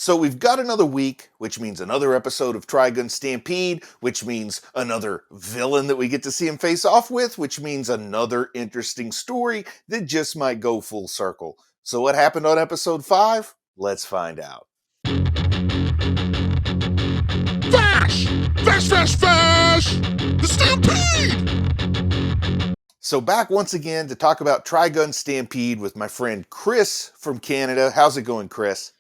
So we've got another week, which means another episode of Trigun Stampede, which means another villain that we get to see him face off with, which means another interesting story that just might go full circle. So what happened on episode 5? Let's find out. Vash! Vash, vash, vash! The Stampede! So back once again to talk about Trigun Stampede with my friend Chris from Canada. How's it going, Chris?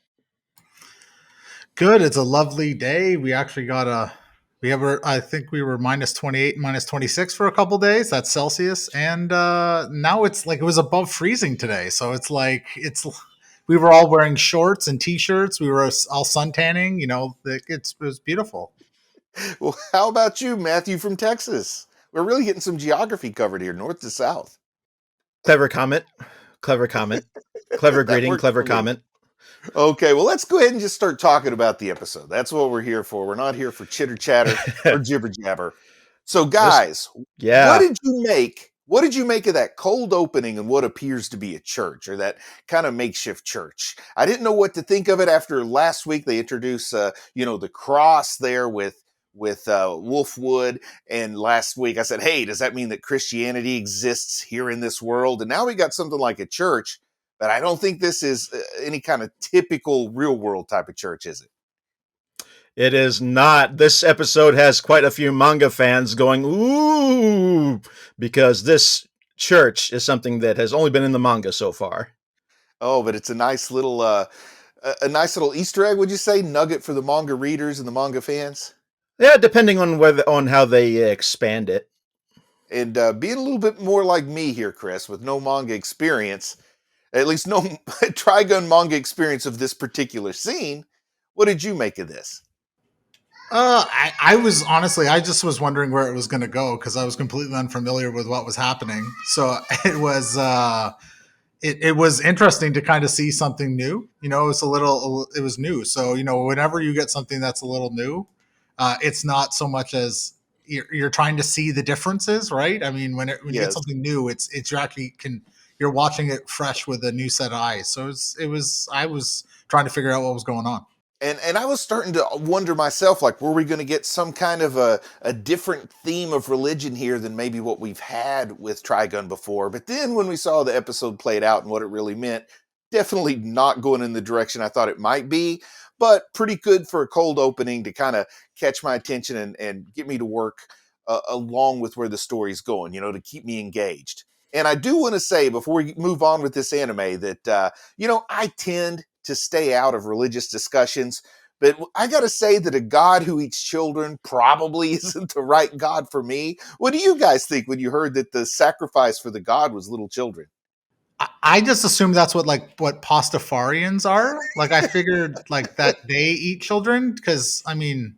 Good. It's a lovely day. We actually got I think we were minus 28, minus 26 for a couple days. That's Celsius. And now it's like it was above freezing today. So we were all wearing shorts and t-shirts. We were all sun tanning. It was beautiful. Well, how about you, Matthew from Texas? We're really getting some geography covered here, north to south. Clever comment. Clever greeting, clever comment. Okay, well, let's go ahead and just start talking about the episode. That's what we're here for. We're not here for chitter chatter or jibber jabber. So, guys, what did you make? What did you make of that cold opening and what appears to be a church or that kind of makeshift church? I didn't know what to think of it after last week. They introduced, the cross there with Wolfwood, and last week I said, "Hey, does that mean that Christianity exists here in this world?" And now we got something like a church. But I don't think this is any kind of typical real world type of church, is it? It is not. This episode has quite a few manga fans going, ooh, because this church is something that has only been in the manga so far. Oh, but it's a nice little Easter egg, would you say? Nugget for the manga readers and the manga fans? Yeah, depending on how they expand it. And being a little bit more like me here, Chris, with no manga experience, at least no Trigun manga experience of this particular scene. What did you make of this? I just was wondering where it was going to go because I was completely unfamiliar with what was happening. So it was interesting to kind of see something new. It was new. So, whenever you get something that's a little new, it's not so much as you're trying to see the differences, right? I mean, when you get something new, it's you're watching it fresh with a new set of eyes. So I was trying to figure out what was going on. And I was starting to wonder myself, like, were we going to get some kind of a different theme of religion here than maybe what we've had with Trigun before? But then when we saw the episode played out and what it really meant, definitely not going in the direction I thought it might be, but pretty good for a cold opening to kind of catch my attention and get me to work along with where the story's going, to keep me engaged. And I do want to say, before we move on with this anime, that, I tend to stay out of religious discussions, but I got to say that a God who eats children probably isn't the right God for me. What do you guys think when you heard that the sacrifice for the God was little children? I just assumed that's what Pastafarians are. Like, I figured like that they eat children because, I mean,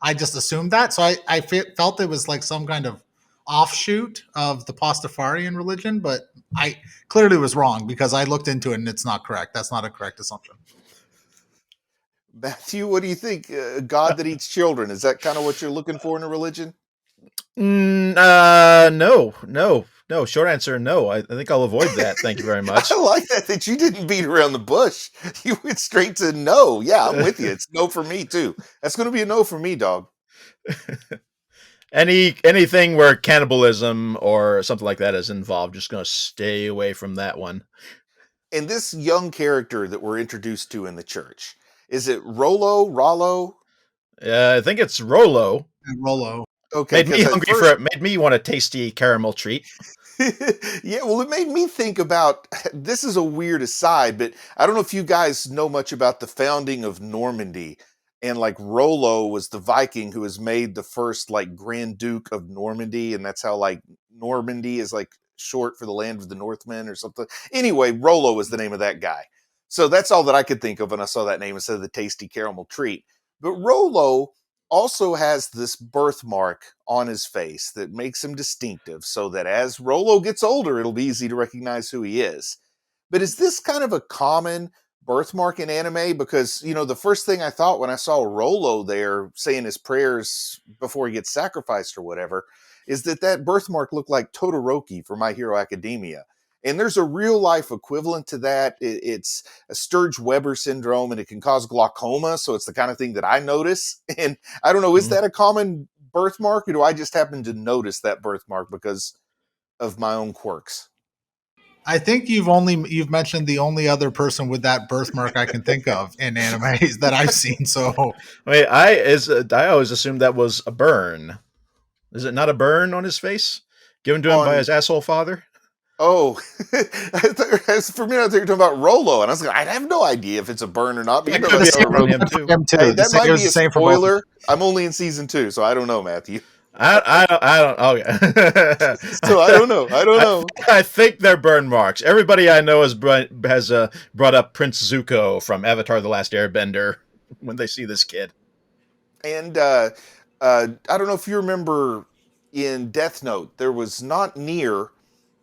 I just assumed that. So I felt it was like some kind of offshoot of the Pastafarian religion, but I clearly was wrong because I looked into it and it's not correct. That's not a correct assumption. Matthew, what do you think? God that eats children, is that kind of what you're looking for in a religion? No. Short answer, no. I think I'll avoid that. Thank you very much. I like that you didn't beat around the bush. You went straight to no. Yeah, I'm with you. It's no for me too. That's going to be a no for me, dog. Anything where cannibalism or something like that is involved, just going to stay away from that one. And this young character that we're introduced to in the church, is it Rollo? I think it's Rollo. Rollo. Okay, made me hungry for it. Made me want a tasty caramel treat. Yeah, well, it made me think about, this is a weird aside, but I don't know if you guys know much about the founding of Normandy. And like Rollo was the Viking who was made the first like Grand Duke of Normandy. And that's how like Normandy is like short for the land of the Northmen or something. Anyway, Rollo was the name of that guy. So that's all that I could think of when I saw that name instead of the tasty caramel treat. But Rollo also has this birthmark on his face that makes him distinctive so that as Rollo gets older, it'll be easy to recognize who he is. But is this kind of a common birthmark in anime? Because, the first thing I thought when I saw Rollo there saying his prayers before he gets sacrificed or whatever, is that birthmark looked like Todoroki from My Hero Academia. And there's a real life equivalent to that. It's a Sturge-Weber syndrome, and it can cause glaucoma. So it's the kind of thing that I notice. And I don't know, is Mhm. that a common birthmark, or do I just happen to notice that birthmark because of my own quirks? I think you've mentioned the only other person with that birthmark I can think of in animes that I've seen. So Wait, I always assumed that was a burn. Is it not a burn on his face given to him by On his asshole father? Oh, for me, I thought you were talking about Rolo, and I was like, I have no idea if it's a burn or not. But you It know, could the be that's a how same burn on Rolo. him for too. him Hey, too. that might It was be the a same for both of them. spoiler. I'm only in season 2, so I don't know, Matthew. I don't. Okay. So I don't know. I don't I, know. I think they're burn marks. Everybody I know has brought up Prince Zuko from Avatar: The Last Airbender when they see this kid. And I don't know if you remember in Death Note, there was not near,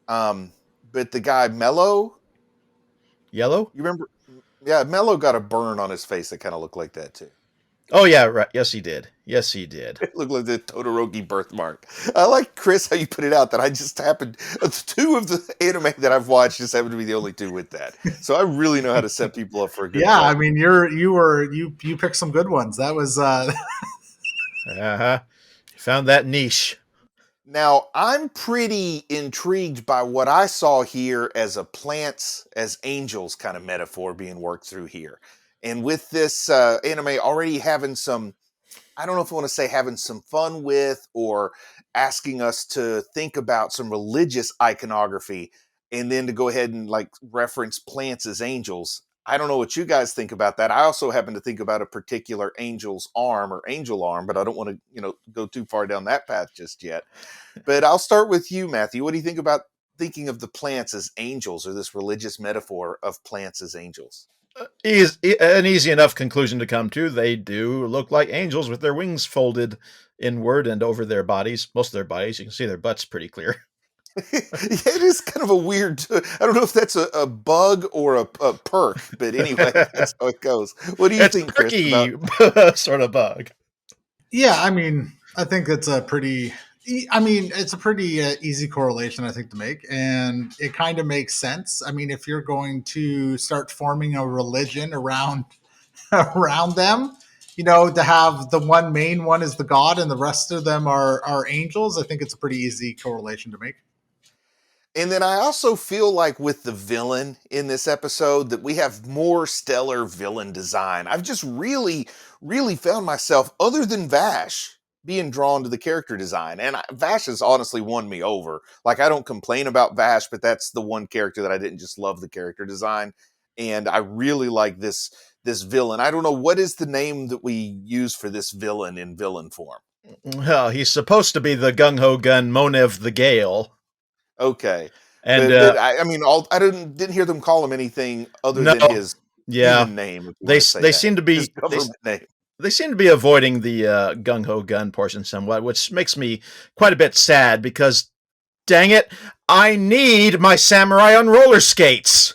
um, but the guy Mello. Yellow? You remember? Yeah, Mello got a burn on his face that kind of looked like that too. Oh yeah, right. Yes, he did. Yes, he did. It looked like the Todoroki birthmark. I like, Chris, how you put it out that I just happened, two of the anime that I've watched just happen to be the only two with that. So I really know how to set people up for a good Yeah, I time. mean you picked some good ones. That was Uh huh. Found that niche. Now, I'm pretty intrigued by what I saw here as a plants as angels kind of metaphor being worked through here. And with this anime already having some, I don't know if I want to say having some fun with, or asking us to think about some religious iconography, and then to go ahead and like reference plants as angels. I don't know what you guys think about that. I also happen to think about a particular angel's arm or angel arm, but I don't want to, go too far down that path just yet. But I'll start with you, Matthew. What do you think about thinking of the plants as angels, or this religious metaphor of plants as angels? An easy enough conclusion to come to. They do look like angels with their wings folded inward and over their bodies. Most of their bodies, you can see their butts pretty clear. Yeah, it is kind of a weird. I don't know if that's a bug or a perk, but anyway, that's how it goes. What do you It's think, Chris, about? perky sort of bug. yeah. I mean, I think it's a pretty. I mean, it's a pretty easy correlation, I think, to make, and it kind of makes sense. I mean, if you're going to start forming a religion around around them, to have the one main one is the god, and the rest of them are angels. I think it's a pretty easy correlation to make. And then I also feel like with the villain in this episode that we have more stellar villain design. I've just really, really found myself, other than Vash, being drawn to the character design. And Vash has honestly won me over. Like, I don't complain about Vash, but that's the one character that I didn't just love the character design. And I really like this villain. I don't know, what is the name that we use for this villain in villain form? Well, he's supposed to be the gung ho gun Monev the Gale, Okay. and But I mean, I didn't hear them call him anything other no, than his yeah, human name, if you they want to say they that. seem to His be government name. they seem to be avoiding the gung ho gun portion somewhat, which makes me quite a bit sad because, dang it, I need my samurai on roller skates.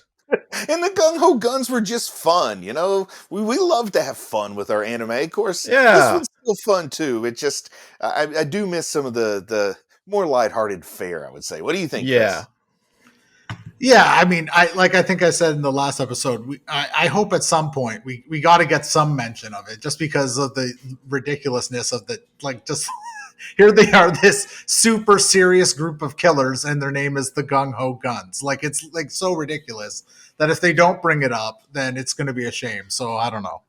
And the gung ho guns were just fun, you know. We love to have fun with our anime. Of course, this Yeah, one's still fun too. It just I do miss some of the more lighthearted fare, I would say. What do you think, yeah, Chris? Yeah, I mean, I think I said in the last episode, I hope at some point we got to get some mention of it, just because of the ridiculousness of the, like, just here they are, this super serious group of killers, and their name is the Gung Ho Guns. Like, it's like so ridiculous that if they don't bring it up, then it's going to be a shame. So I don't know.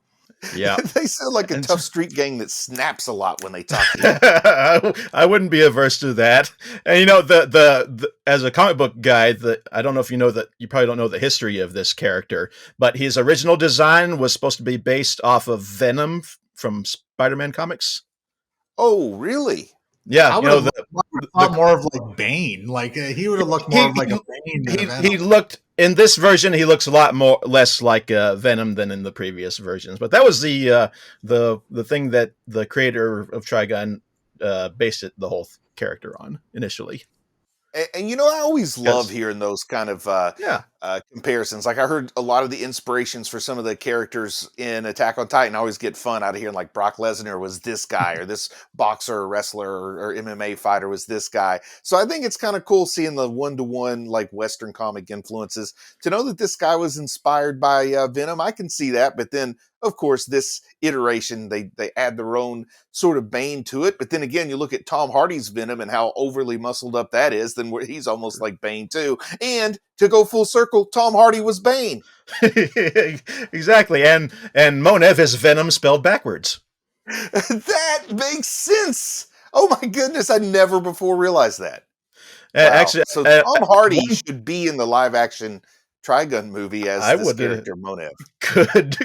yeah. They sound like a And tough street gang that snaps a lot when they talk to you. I wouldn't be averse to that. And the as a comic book guy, I don't know if you know that, you probably don't know the history of this character, but his original design was supposed to be based off of Venom from Spider-Man comics. Oh, really? I Yeah, would have the thought more of like Bane. Like, he would have looked more he of like a Bane than a he Venom. looked, in this version he looks a lot more less like Venom than in the previous versions. But that was the thing that the creator of Trigun based the whole character on initially. And I always love Yes. hearing those kind of Yeah. comparisons. Like I heard a lot of the inspirations for some of the characters in Attack on Titan. I always get fun out of hearing like Brock Lesnar was this guy, or this boxer or wrestler or MMA fighter was this guy. So I think it's kind of cool seeing the one-to-one like Western comic influences. To know that this guy was inspired by Venom, I can see that. But then, of course, this iteration they add their own sort of Bane to it. But then again, you look at Tom Hardy's Venom and how overly muscled up that is, then he's almost like Bane too. And to go full circle, Tom Hardy was Bane. Exactly. And Monev is Venom spelled backwards. That makes sense. Oh my goodness, I never before realized that. Wow. Actually, So Tom Hardy one should be in the live action Trigun movie as I this would character Monev.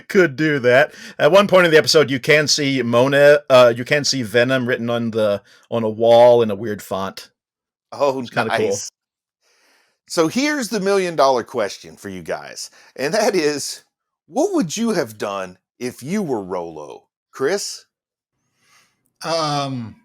could do that. At one point in the episode, you can see you can see Venom written on a wall in a weird font. Oh, It's kind of cool. nice. So here's the $1,000,000 question for you guys. And that is, what would you have done if you were Rolo? Chris? Um,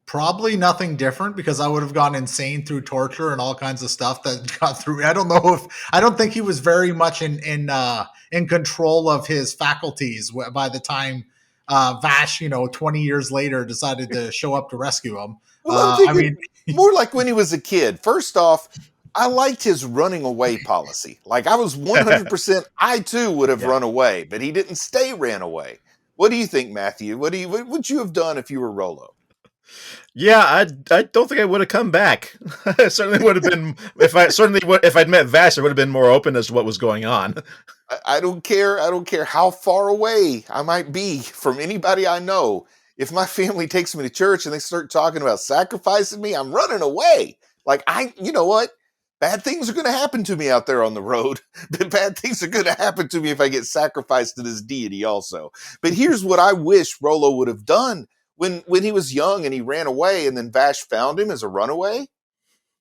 Probably nothing different because I would have gone insane through torture and all kinds of stuff that got through me. I don't think he was very much in control of his faculties by the time Vash, 20 years later, decided to show up to rescue him. Well, I'm I mean, thinking more like when he was a kid. First off, I liked his running away policy. Like I was 100%, I too would have Yeah. run away, but he didn't stay ran away. What do you think, Matthew? What would you have done if you were Rolo? Yeah, I don't think I would have come back. I certainly would have been if I'd met Vash, I would have been more open as to what was going on. I don't care. I don't care how far away I might be from anybody I know. If my family takes me to church and they start talking about sacrificing me, I'm running away. Like you know what? Bad things are going to happen to me out there on the road. But bad things are going to happen to me if I get sacrificed to this deity also. But here's what I wish Rolo would have done when he was young and he ran away and then Vash found him as a runaway.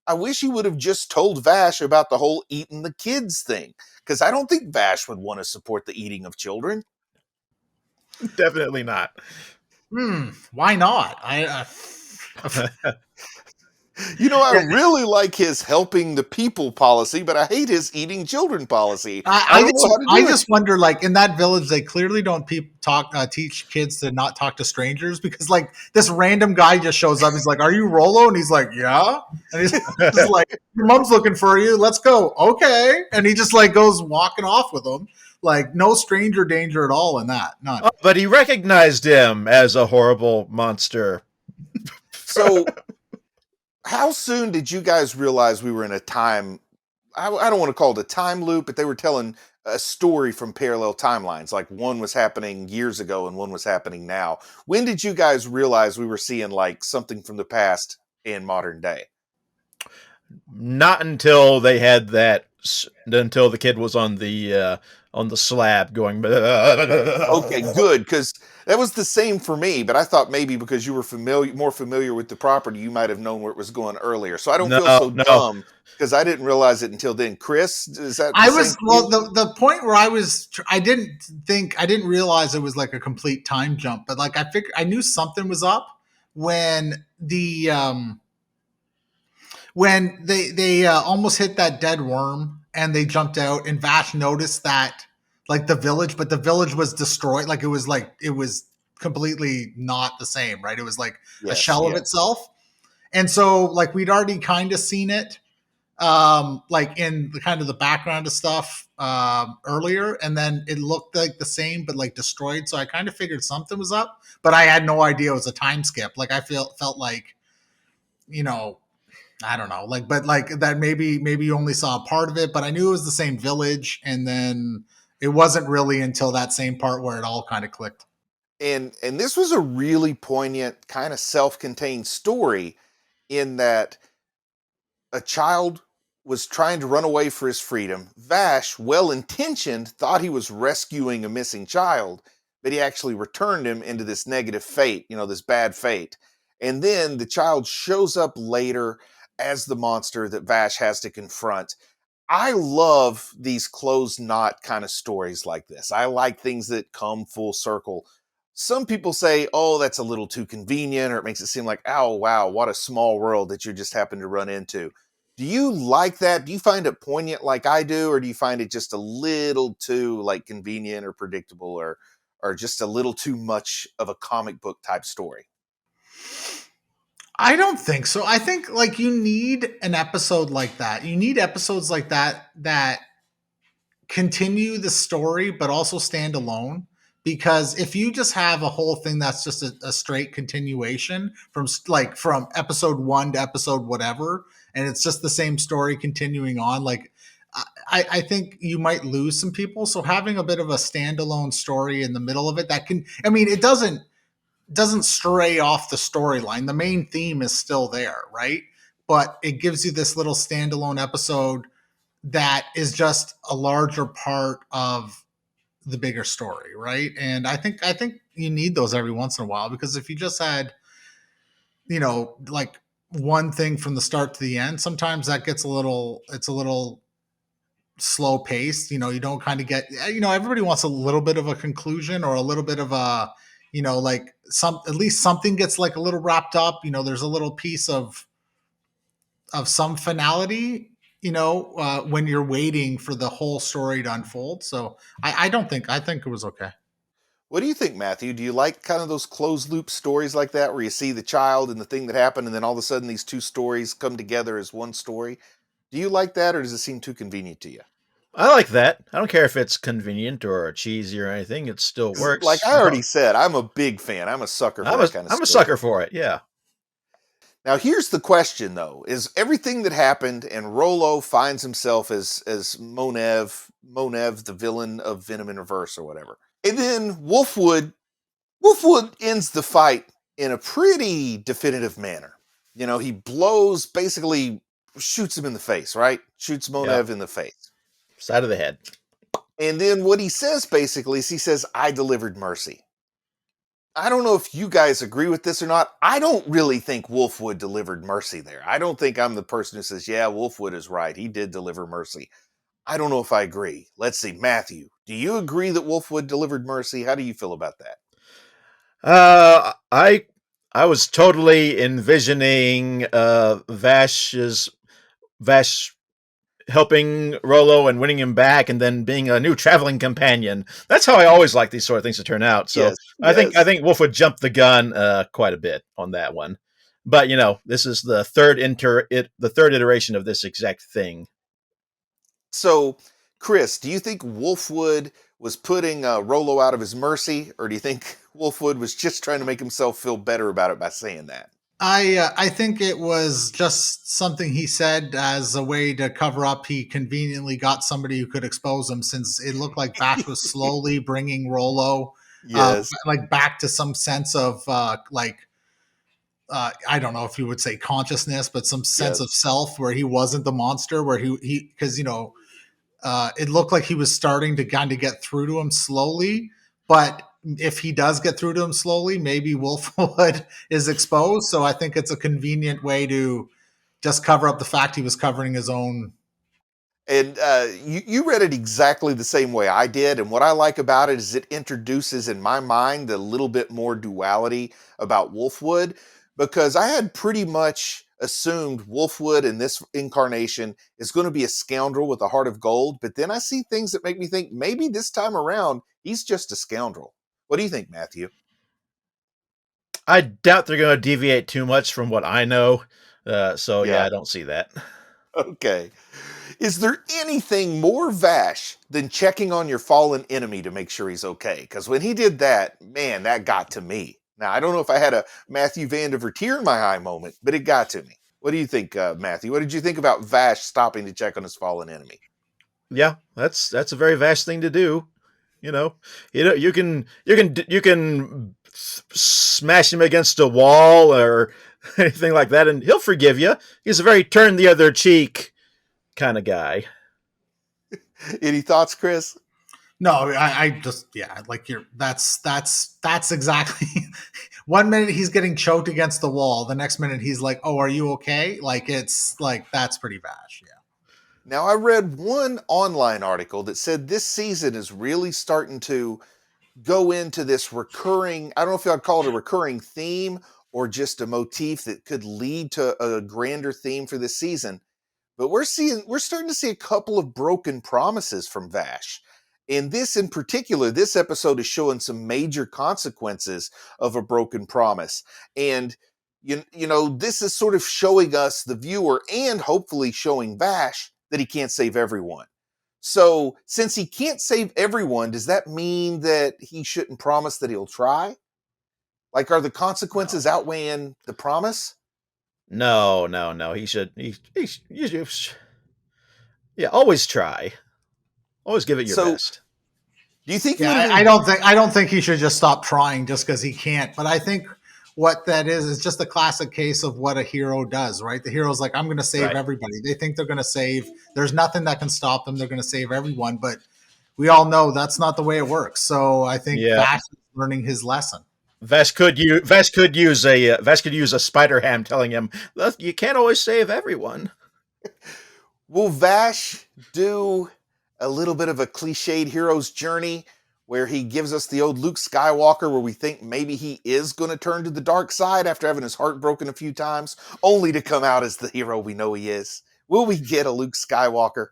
I wish he would have just told Vash about the whole eating the kids thing, because I don't think Vash would want to support the eating of children. Definitely not. why not? I really like his helping the people policy, but I hate his eating children policy. I don't know how to I do it. just wonder, like in that village, they clearly don't teach kids to not talk to strangers because like this random guy just shows up. He's like, "Are you Rolo?" And he's like, "Yeah." And he's just like, "Your mom's looking for you. Let's go." Okay. And he just like goes walking off with them. Like no stranger danger at all in that. None. Oh, but he recognized him as a horrible monster. So, how soon did you guys realize we were in a time? I don't want to call it a time loop, but they were telling a story from parallel timelines. Like one was happening years ago and one was happening now. When did you guys realize we were seeing like something from the past in modern day? Not until they had until the kid was on the slab going. Okay, good, because that was the same for me. But I thought maybe because you were more familiar with the property, you might have known where it was going earlier. So I don't feel No, so no. dumb because I didn't realize it until then. Chris, is that the I same was for well you? the point where I didn't realize it was like a complete time jump, but like I knew something was up when they almost hit that dead worm and they jumped out and Vash noticed that like the village, but the village was destroyed. Like it was completely not the same, right? It was like a Yes, shell of yes. itself. And so like we'd already kind of seen it like in the kind of the background of stuff earlier, and then it looked like the same but like destroyed. So I kind of figured something was up, but I had no idea it was a time skip. Like I felt like, you know, I don't know, like, but like that maybe you only saw a part of it, but I knew it was the same village, and then it wasn't really until that same part where it all kind of clicked. And this was a really poignant, kind of self-contained story in that a child was trying to run away for his freedom. Vash, well intentioned, thought he was rescuing a missing child, but he actually returned him into this negative fate, this bad fate. And then the child shows up later as the monster that Vash has to confront. I love these closed knot kind of stories like this. I like things that come full circle. some people say, oh, that's a little too convenient, or it makes it seem like, oh, wow, what a small world that you just happen to run into. Do you like that? Do you find it poignant like I do, or do you find it just a little too like convenient or predictable, or just a little too much of a comic book type story? I don't think so. I think like you need an episode like that. You need episodes like that continue the story but also stand alone, because if you just have a whole thing that's just a straight continuation from like from episode 1 to episode whatever, and it's just the same story continuing on, like I think you might lose some people. So having a bit of a standalone story in the middle of it that can, I mean, it doesn't stray off the storyline. The main theme is still there, right? But it gives you this little standalone episode that is just a larger part of the bigger story, right? And I think you need those every once in a while, because if you just had, like one thing from the start to the end, sometimes that gets a little slow paced. You don't kind of get, everybody wants a little bit of a conclusion or a little bit of a, like some, at least something gets like a little wrapped up. There's a little piece of some finality, when you're waiting for the whole story to unfold. So I don't think, I think it was okay. What do you think, Matthew? Do you like kind of those closed loop stories like that, where you see the child and the thing that happened, and then all of a sudden these two stories come together as one story? Do you like that, or does it seem too convenient to you? I like that. I don't care if it's convenient or cheesy or anything. It still 'Cause like works. I already said, I'm a big fan. I'm a sucker for I'm that a kind of I'm a story. sucker for it. Yeah. Now, here's the question, though: is everything that happened, and Rolo finds himself as Monev, the villain of Venom in Reverse or whatever, and then Wolfwood ends the fight in a pretty definitive manner. He basically shoots him in the face, right? Shoots Yep. Monev in the face. Side of the head. And then what he says basically is he says, I delivered mercy. I don't know if you guys agree with this or not. I don't really think Wolfwood delivered mercy there. I don't think I'm the person who says, yeah, Wolfwood is right. He did deliver mercy. I don't know if I agree. Let's see. Matthew, do you agree that Wolfwood delivered mercy? How do you feel about that? I was totally envisioning Vash helping Rolo and winning him back, and then being a new traveling companion. That's how I always like these sort of things to turn out. So Yes, I yes. think Wolf would jump the gun quite a bit on that one. But this is the third iteration of this exact thing. So, Chris, do you think Wolfwood was putting Rolo out of his mercy, or do you think Wolfwood was just trying to make himself feel better about it by saying that? I think it was just something he said as a way to cover up. He conveniently got somebody who could expose him, since it looked like Bash was slowly bringing Rolo, Yes, like back to some sense of I don't know if you would say consciousness, but some sense of yes. self, where he wasn't the monster, where he because it looked like he was starting to kind of get through to him slowly. But if he does get through to him slowly, maybe Wolfwood is exposed. So I think it's a convenient way to just cover up the fact he was covering his own. And you read it exactly the same way I did. And what I like about it is it introduces in my mind a little bit more duality about Wolfwood, because I had pretty much assumed Wolfwood in this incarnation is going to be a scoundrel with a heart of gold. But then I see things that make me think maybe this time around he's just a scoundrel. What do you think, Matthew? I doubt they're going to deviate too much from what I know. So yeah, Yeah. I don't see that. Okay. Is there anything more Vash than checking on your fallen enemy to make sure he's okay? Because when he did that, man, that got to me. Now, I don't know if I had a Matthew Vandiver tear in my eye moment, but it got to me. What do you think, Matthew? What did you think about Vash stopping to check on his fallen enemy? Yeah, that's a very vast thing to do. You know, you can smash him against a wall or anything like that, and he'll forgive you. He's a very turn the other cheek kind of guy. Any thoughts, Chris? No, I just, yeah, like you're that's exactly. One minute he's getting choked against the wall, the next minute he's like, "Oh, are you okay?" Like it's like that's pretty Vash. Yeah. Now, I read one online article that said this season is really starting to go into this recurring, I don't know if I'd call it a recurring theme or just a motif that could lead to a grander theme for this season. But we're starting to see a couple of broken promises from Vash. And this in particular, this episode is showing some major consequences of a broken promise. And this is sort of showing us, the viewer, and hopefully showing Vash that he can't save everyone. So, since he can't save everyone, does that mean that he shouldn't promise that he'll try? Like, are the consequences outweighing the promise? No, no, no. He should. Yeah, always try. Always give it your So, best. do you think he Yeah, would have I been? don't think he should just stop trying just because he can't. But I think what that is just a classic case of what a hero does, right? The hero's like, I'm going to save Right. everybody. They think they're going to save. There's nothing that can stop them. They're going to save everyone. But we all know that's not the way it works. So I think Yeah. Vash is learning his lesson. Vash could use a spider ham telling him, "Look, you can't always save everyone." Will Vash do a little bit of a cliched hero's journey where he gives us the old Luke Skywalker, where we think maybe he is going to turn to the dark side after having his heart broken a few times, only to come out as the hero we know he is? Will we get a Luke Skywalker?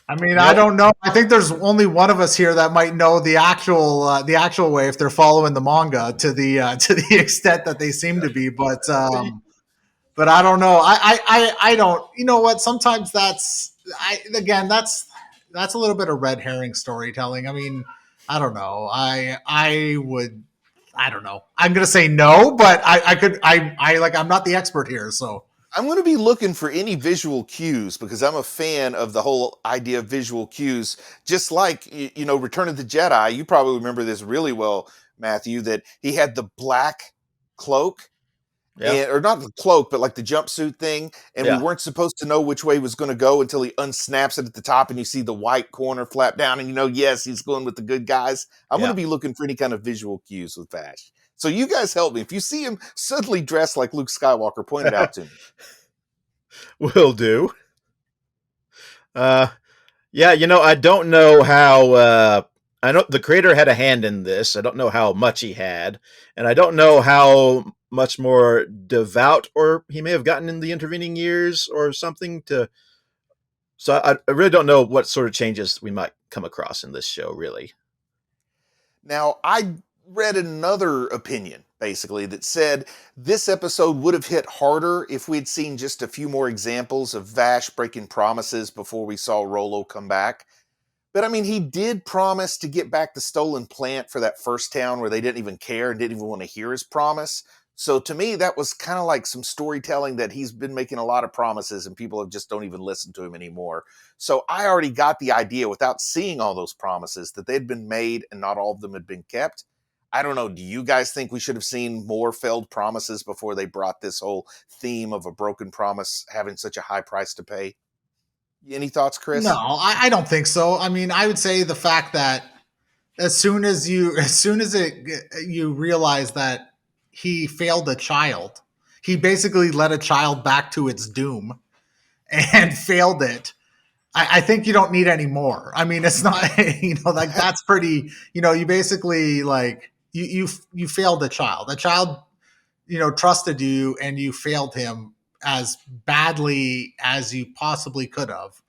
I mean, I don't know. I think there's only one of us here that might know the actual way if they're following the manga to the extent that they seem to be. But I don't know. I don't. You know what? Sometimes that's a little bit of red herring storytelling. I mean, I don't know. I would. I don't know. I'm gonna say no, but I'm not the expert here, so. I'm going to be looking for any visual cues because I'm a fan of the whole idea of visual cues. Just like, Return of the Jedi, you probably remember this really well, Matthew, that he had the black cloak, or not the cloak, but like the jumpsuit thing. And we weren't supposed to know which way he was going to go until he unsnaps it at the top and you see the white corner flap down and yes, he's going with the good guys. I'm going to be looking for any kind of visual cues with Vash. So you guys help me. If you see him suddenly dressed like Luke Skywalker, point it out to me. Will do. I don't know how. I know the creator had a hand in this. I don't know how much he had, and I don't know how much more devout or he may have gotten in the intervening years or something to. So I really don't know what sort of changes we might come across in this show, really. Now, I read another opinion, basically, that said this episode would have hit harder if we'd seen just a few more examples of Vash breaking promises before we saw Rolo come back. But I mean, he did promise to get back the stolen plant for that first town where they didn't even care and didn't even want to hear his promise. So to me, that was kind of like some storytelling that he's been making a lot of promises and people have just don't even listen to him anymore. So I already got the idea without seeing all those promises that they'd been made and not all of them had been kept. I don't know. Do you guys think we should have seen more failed promises before they brought this whole theme of a broken promise having such a high price to pay? Any thoughts, Chris? No, I don't think so. I mean, I would say the fact that as soon as you realize that he failed a child, he basically led a child back to its doom and failed it. I think you don't need any more. I mean, it's not, that's pretty, you basically you failed a child. A child, trusted you and you failed him as badly as you possibly could have.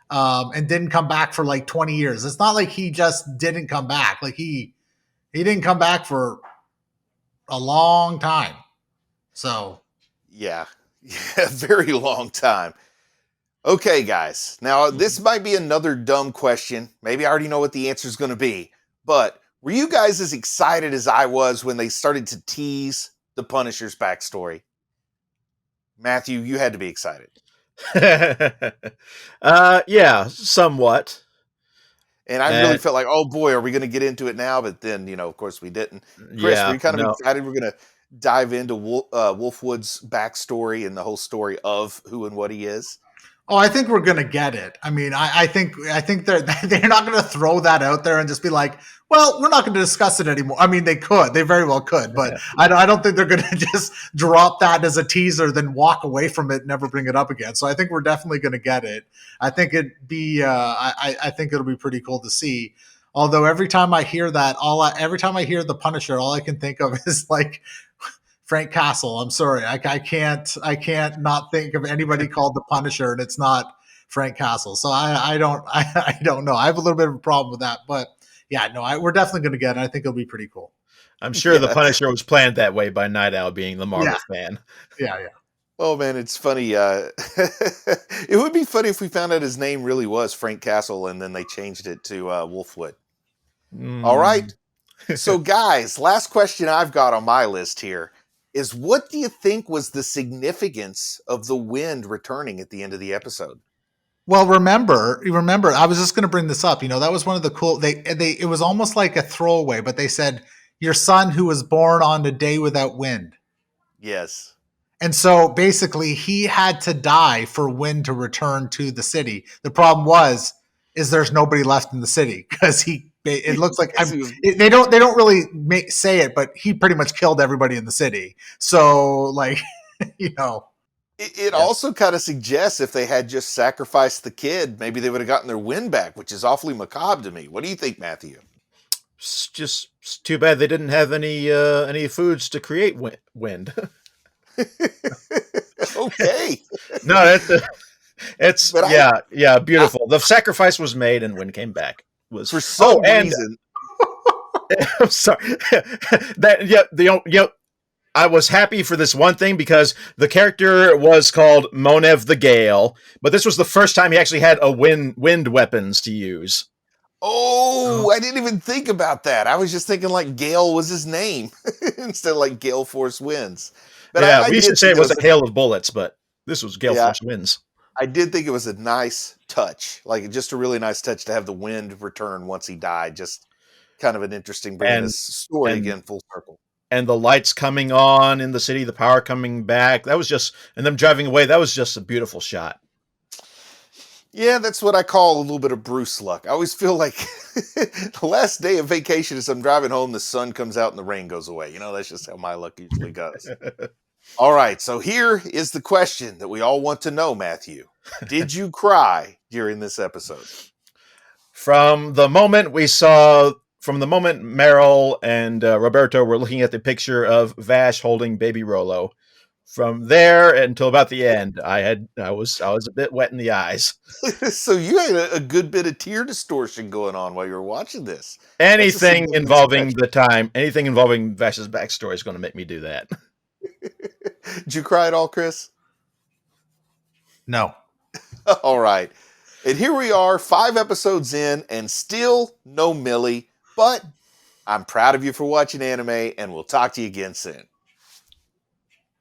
And didn't come back for like 20 years. It's not like he just didn't come back. Like he didn't come back for a long time. So yeah, very long time. Okay, guys. Now, this might be another dumb question. Maybe I already know what the answer is going to be. But were you guys as excited as I was when they started to tease the Punisher's backstory? Matthew, you had to be excited. Yeah, somewhat. And I really felt like, oh boy, are we going to get into it now? But then, of course we didn't. Chris, were you kind of excited we're going to dive into Wolfwood's backstory and the whole story of who and what he is? Oh, I think we're gonna get it. I mean, I think they're not gonna throw that out there and just be like, well, we're not gonna discuss it anymore. I mean, they very well could, but I don't think they're gonna just drop that as a teaser, then walk away from it and never bring it up again. So I think we're definitely gonna get it. I think I think it'll be pretty cool to see. Although every time I hear that, every time I hear the Punisher, all I can think of is like Frank Castle. I'm sorry, I can't not think of anybody called the Punisher, and it's not Frank Castle. So I don't know. I have a little bit of a problem with that, but yeah, no, we're definitely going to get it. I think it'll be pretty cool. I'm sure the Yeah. Punisher was planned that way by Night Owl, being the Marvel fan. Yeah. Oh man, it's funny. It would be funny if we found out his name really was Frank Castle, and then they changed it to Wolfwood. All right. So, guys, last question I've got on my list here is: what do you think was the significance of the wind returning at the end of the episode? Well, remember, I was just going to bring this up. That was one of the cool. It was almost like a throwaway, but they said your son who was born on a day without wind. Yes. And so basically he had to die for Wind to return to the city. The problem is there's nobody left in the city because it looks like they don't really say it, but he pretty much killed everybody in the city. So like, It also kind of suggests if they had just sacrificed the kid, maybe they would have gotten their wind back, which is awfully macabre to me. What do you think, Matthew? It's just too bad they didn't have any foods to create wind. Okay. No, it's beautiful. The sacrifice was made, and wind came back. Was for some reason. I'm sorry. I was happy for this one thing because the character was called Monev the Gale, but this was the first time he actually had a wind weapons to use. Oh, I didn't even think about that. I was just thinking like Gale was his name instead of like Gale Force Winds. But we should say it was a hail of bullets, but this was Gale Force Winds. I did think it was a nice touch, like just a really nice touch to have the wind return once he died. Just kind of an interesting bringing this story again full circle. And the lights coming on in the city, the power coming back. That was just, and them driving away. That was just a beautiful shot. Yeah, that's what I call a little bit of Bruce luck. I always feel like the last day of vacation is I'm driving home, the sun comes out and the rain goes away. That's just how my luck usually goes. All right, so here is the question that we all want to know, Matthew. Did you cry during this episode? From the moment Meryl and Roberto were looking at the picture of Vash holding baby Rolo, from there until about the end, I was a bit wet in the eyes. So you had a good bit of tear distortion going on while you were watching this. Anything involving Vash's backstory is going to make me do that. Did you cry at all, Chris? No. All right. And here we are, 5 episodes in, and still no Millie. But I'm proud of you for watching anime, and we'll talk to you again soon.